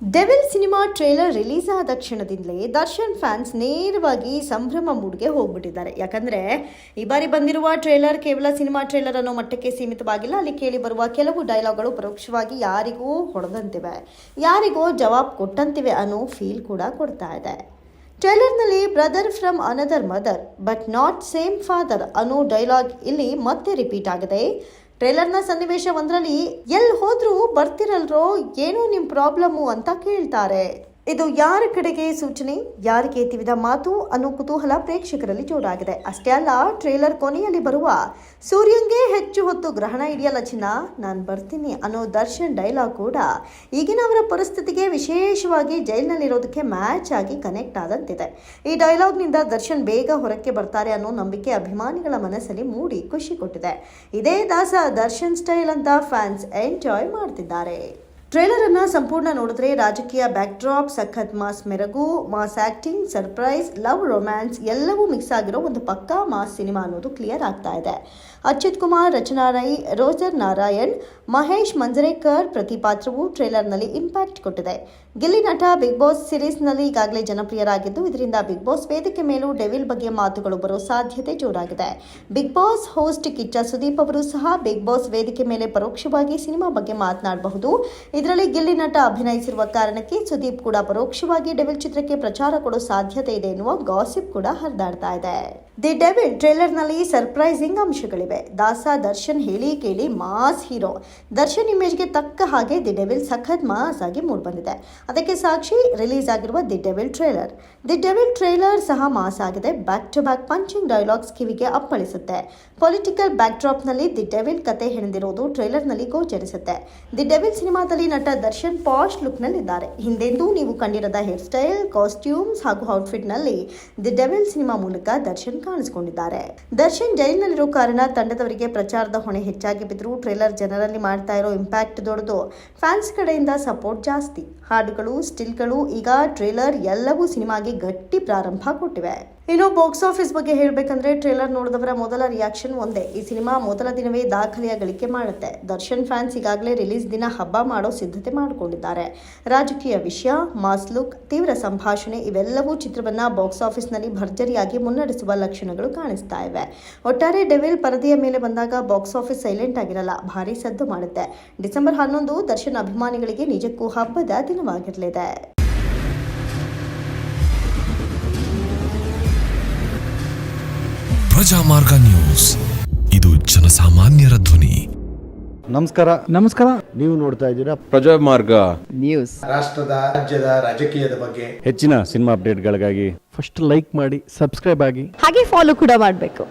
Devil cinema trailer release ಆದ ಕ್ಷಣದಿಂದಲೇ Darshan fans ನೇರವಾಗಿ ಸಂಭ್ರಮ ಮೂಡ್ಗೆ ಹೋಗ್ಬಿಟ್ಟಿದ್ದಾರೆ. ಯಾಕಂದ್ರೆ ಈ ಬಾರಿ ಬಂದಿರುವ ಟ್ರೇಲರ್ ಕೇವಲ ಸಿನಿಮಾ ಟ್ರೇಲರ್ ಅನ್ನೋ ಮಟ್ಟಕ್ಕೆ ಸೀಮಿತವಾಗಿಲ್ಲ. ಅಲ್ಲಿ ಕೇಳಿ ಬರುವ ಕೆಲವು ಡೈಲಾಗ್ಗಳು ಪರೋಕ್ಷವಾಗಿ ಯಾರಿಗೂ ಹೊಡೆದಂತಿವೆ, ಯಾರಿಗೋ ಜವಾಬ್ ಕೊಟ್ಟಂತಿವೆ ಅನ್ನೋ ಫೀಲ್ ಕೂಡ ಕೊಡ್ತಾ ಇದೆ. ಟ್ರೇಲರ್ನಲ್ಲಿ brother from another mother but not same father ಅನ್ನೋ ಡೈಲಾಗ್ ಇಲ್ಲಿ ಮತ್ತೆ ರಿಪೀಟ್ ಆಗಿದೆ. ಟ್ರೇಲರ್ನ ಸನ್ನಿವೇಶ ಒಂದರಲ್ಲಿ ಎಲ್ಲಿ ಹೋದ್ರೂ ಬರ್ತಿರಲ್ರೋ, ಏನೋ ನಿಮ್ಮ ಪ್ರಾಬ್ಲಮ್ಮು ಅಂತ ಕೇಳ್ತಾರೆ. ಇದು ಯಾರ ಕಡೆಗೆ ಸೂಚನೆ, ಯಾರಿಗೆ ತಿವಿದ ಮಾತು ಅನ್ನೋ ಕುತೂಹಲ ಪ್ರೇಕ್ಷಕರಲ್ಲಿ ಜೋರಾಗಿದೆ. ಅಷ್ಟೇ ಅಲ್ಲ, ಟ್ರೇಲರ್ ಕೊನೆಯಲ್ಲಿ ಬರುವ ಸೂರ್ಯಂಗೆ ಹೆಚ್ಚು ಹೊತ್ತು ಗ್ರಹಣ ಇದೆಯಲ್ಲ ಚಿನ್ನ, ನಾನು ಬರ್ತೀನಿ ಅನ್ನೋ ದರ್ಶನ್ ಡೈಲಾಗ್ ಕೂಡ ಈಗಿನ ಅವರ ಪರಿಸ್ಥಿತಿಗೆ, ವಿಶೇಷವಾಗಿ ಜೈಲಿನಲ್ಲಿರೋದಕ್ಕೆ ಮ್ಯಾಚ್ ಆಗಿ ಕನೆಕ್ಟ್ ಆದಂತಿದೆ. ಈ ಡೈಲಾಗ್ನಿಂದ ದರ್ಶನ್ ಬೇಗ ಹೊರಕ್ಕೆ ಬರ್ತಾರೆ ಅನ್ನೋ ನಂಬಿಕೆ ಅಭಿಮಾನಿಗಳ ಮನಸ್ಸಲ್ಲಿ ಮೂಡಿ ಖುಷಿ ಕೊಟ್ಟಿದೆ. ಇದೇ ದಾಸ ದರ್ಶನ್ ಸ್ಟೈಲ್ ಅಂತ ಫ್ಯಾನ್ಸ್ ಎಂಜಾಯ್ ಮಾಡ್ತಿದ್ದಾರೆ. ಟ್ರೇಲರ್ ಅನ್ನ ಸಂಪೂರ್ಣ ನೋಡಿದ್ರೆ ರಾಜಕೀಯ ಬ್ಯಾಕ್ಡ್ರಾಪ್, ಸಖತ್ ಮಾಸ್ ಮೆರಗು, mass acting, surprise, love, romance ಎಲ್ಲವೂ ಮಿಕ್ಸ್ ಆಗಿರೋ ಒಂದು ಪಕ್ಕಾ ಮಾಸ್ ಸಿನಿಮಾ ಅನ್ನೋದು ಕ್ಲಿಯರ್ ಆಗ್ತಾ ಇದೆ. ಅಚ್ಯುತ್ ಕುಮಾರ್, ರಚನಾ ರೈ, ರೋಜರ್ ನಾರಾಯಣ್, ಮಹೇಶ್ ಮಂಜರೇಕರ್ ಪ್ರತಿ ಪಾತ್ರವು ಟ್ರೇಲರ್ನಲ್ಲಿ ಇಂಪ್ಯಾಕ್ಟ್ ಕೊಟ್ಟಿದೆ. ಗಿಲ್ಲಿ ನಟ ಬಿಗ್ ಬಾಸ್ ಸೀರೀಸ್ನಲ್ಲಿ ಈಗಾಗಲೇ ಜನಪ್ರಿಯರಾಗಿದ್ದು, ಇದರಿಂದ ಬಿಗ್ ಬಾಸ್ ವೇದಿಕೆ ಮೇಲೂ ಡೆವಿಲ್ ಬಗ್ಗೆ ಮಾತುಗಳು ಬರೋ ಸಾಧ್ಯತೆ ಜೋರಾಗಿದೆ. Bigg Boss host Kichcha Sudeep ಅವರು ಸಹ ಬಿಗ್ ಬಾಸ್ ವೇದಿಕೆ ಮೇಲೆ ಪರೋಕ್ಷವಾಗಿ ಸಿನಿಮಾ ಬಗ್ಗೆ ಮಾತನಾಡಬಹುದು. ಇದರಲ್ಲಿ ಗಿಲ್ಲಿ ನಟ ಅಭಿನಯಿಸಿರುವ ಕಾರಣಕ್ಕೆ ಸುದೀಪ್ ಕೂಡ ಪರೋಕ್ಷವಾಗಿ ಡೆವಿಲ್ ಚಿತ್ರಕ್ಕೆ ಪ್ರಚಾರ ಕೊಡೋ ಸಾಧ್ಯತೆ ಇದೆ ಎನ್ನುವ ಗಾಸಿಪ್ ಕೂಡ ಹರಿದಾಡ್ತಾ ಇದೆ. ದಿ ಡೆವಿಲ್ ಟ್ರೇಲರ್ನಲ್ಲಿ ಸರ್ಪ್ರೈಸಿಂಗ್ ಅಂಶಗಳಿವೆ. ದಾಸ ದರ್ಶನ್ ಹೇಳಿ ಕೇಳಿ ಮಾಸ್ ಹೀರೋ. ದರ್ಶನ್ ಇಮೇಜ್ಗೆ ತಕ್ಕ ಹಾಗೆ ದಿ ಡೆವಿಲ್ ಸಖತ್ ಮಾಸ್ ಆಗಿ ಮೂಡ್ಬಂದಿದೆ. ಅದಕ್ಕೆ ಸಾಕ್ಷಿ ರಿಲೀಸ್ ಆಗಿರುವ the devil trailer. The devil trailer ಸಹ ಮಾಸ್ ಆಗಿದೆ. Back to back punching dialogues ಕಿವಿಗೆ ಅಪ್ಪಳಿಸುತ್ತೆ. ಪೊಲಿಟಿಕಲ್ ಬ್ಯಾಕ್ಡ್ರಾಪ್ನಲ್ಲಿ ದಿ ಡೆವಿಲ್ ಕತೆ ಹೆಣೆದಿರೋದು ಟ್ರೇಲರ್ನಲ್ಲಿ ಗೋಚರಿಸುತ್ತೆ. ದಿ ಡೆವಿಲ್ ಸಿನಿಮಾದಲ್ಲಿ ನಟ ದರ್ಶನ್ ಪಾಶ್ ಲುಕ್ನಲ್ಲಿದ್ದಾರೆ. ಹಿಂದೆಂದೂ ನೀವು ಕಂಡಿರದ ಹೇರ್ ಸ್ಟೈಲ್, ಕಾಸ್ಟ್ಯೂಮ್ಸ್ ಹಾಗೂ ಔಟ್ಫಿಟ್ನಲ್ಲಿ ದಿ ಡೆವಿಲ್ ಸಿನಿಮಾ ಮೂಲಕ ದರ್ಶನ್ ಕಾಣಿಸಿಕೊಂಡಿದ್ದಾರೆ. ದರ್ಶನ್ ಜೈಲಿನಲ್ಲಿರೋ ಕಾರಣ ತಂಡದವರಿಗೆ ಪ್ರಚಾರದ ಹೊಣೆ ಹೆಚ್ಚಾಗಿ ಬಿದ್ದರೂ ಟ್ರೇಲರ್ ಜನರಲ್ಲಿ ಮಾಡ್ತಾ ಇರೋ ಇಂಪ್ಯಾಕ್ಟ್ ದೊಡ್ಡದು. ಫ್ಯಾನ್ಸ್ ಕಡೆಯಿಂದ ಸಪೋರ್ಟ್ ಜಾಸ್ತಿ. ಹಾಡುಗಳು, ಸ್ಟಿಲ್ಗಳು, ಈಗ ಟ್ರೇಲರ್ ಎಲ್ಲವೂ ಸಿನಿಮಾಗೆ ಗಟ್ಟಿ ಪ್ರಾರಂಭ ಕೊಟ್ಟಿವೆ. ಇನ್ನು ಬಾಕ್ಸ್ ಆಫೀಸ್ ಬಗ್ಗೆ ಹೇಳಬೇಕಂದ್ರೆ ಟ್ರೇಲರ್ ನೋಡಿದವರ ಮೊದಲ ರಿಯಾಕ್ಷನ್ ಒಂದೇ, ಈ ಸಿನಿಮಾ ಮೊದಲ ದಿನವೇ ದಾಖಲೆಯ ಗಳಿಕೆ ಮಾಡುತ್ತೆ. ದರ್ಶನ್ ಫ್ಯಾನ್ಸ್ ಈಗಾಗಲೇ ರಿಲೀಸ್ ದಿನ ಹಬ್ಬ ಮಾಡೋ ಸಿದ್ಧತೆ ಮಾಡಿಕೊಂಡಿದ್ದಾರೆ. ರಾಜಕೀಯ ವಿಷಯ, ಮಾಸ್ ಲುಕ್, ತೀವ್ರ ಸಂಭಾಷಣೆ ಇವೆಲ್ಲವೂ ಚಿತ್ರವನ್ನ ಬಾಕ್ಸ್ ಆಫೀಸ್ನಲ್ಲಿ ಭರ್ಜರಿಯಾಗಿ ಮುನ್ನಡೆಸುವ ಲಕ್ಷಣಗಳು ಕಾಣಿಸ್ತಾ ಇವೆ. ಒಟ್ಟಾರೆ ಡೆವಿಲ್ ಪರದೆಯ ಮೇಲೆ ಬಂದಾಗ ಬಾಕ್ಸ್ ಆಫೀಸ್ ಸೈಲೆಂಟ್ ಆಗಿರಲ್ಲ, ಭಾರಿ ಸದ್ದು ಮಾಡುತ್ತೆ. ಡಿಸೆಂಬರ್ 11 ದರ್ಶನ್ ಅಭಿಮಾನಿಗಳಿಗೆ ನಿಜಕ್ಕೂ ಹಬ್ಬದ ದಿನವಾಗಿರಲಿದೆ. ಪ್ರಜಾಮಾರ್ಗ ನ್ಯೂಸ್, ಇದು ಜನಸಾಮಾನ್ಯರ ಧ್ವನಿ. ನಮಸ್ಕಾರ. ನೀವು ನೋಡ್ತಾ ಇದ್ದೀರಾ ಪ್ರಜಾಮಾರ್ಗ ನ್ಯೂಸ್. ರಾಷ್ಟ್ರದ, ರಾಜ್ಯದ, ರಾಜಕೀಯದ ಬಗ್ಗೆ ಹೆಚ್ಚಿನ ಸಿನಿಮಾ ಅಪ್ಡೇಟ್ಗಳಿಗಾಗಿ ಫಸ್ಟ್ ಲೈಕ್ ಮಾಡಿ, ಸಬ್ಸ್ಕ್ರೈಬ್ ಆಗಿ, ಹಾಗೆ ಫಾಲೋ ಕೂಡ ಮಾಡಬೇಕು.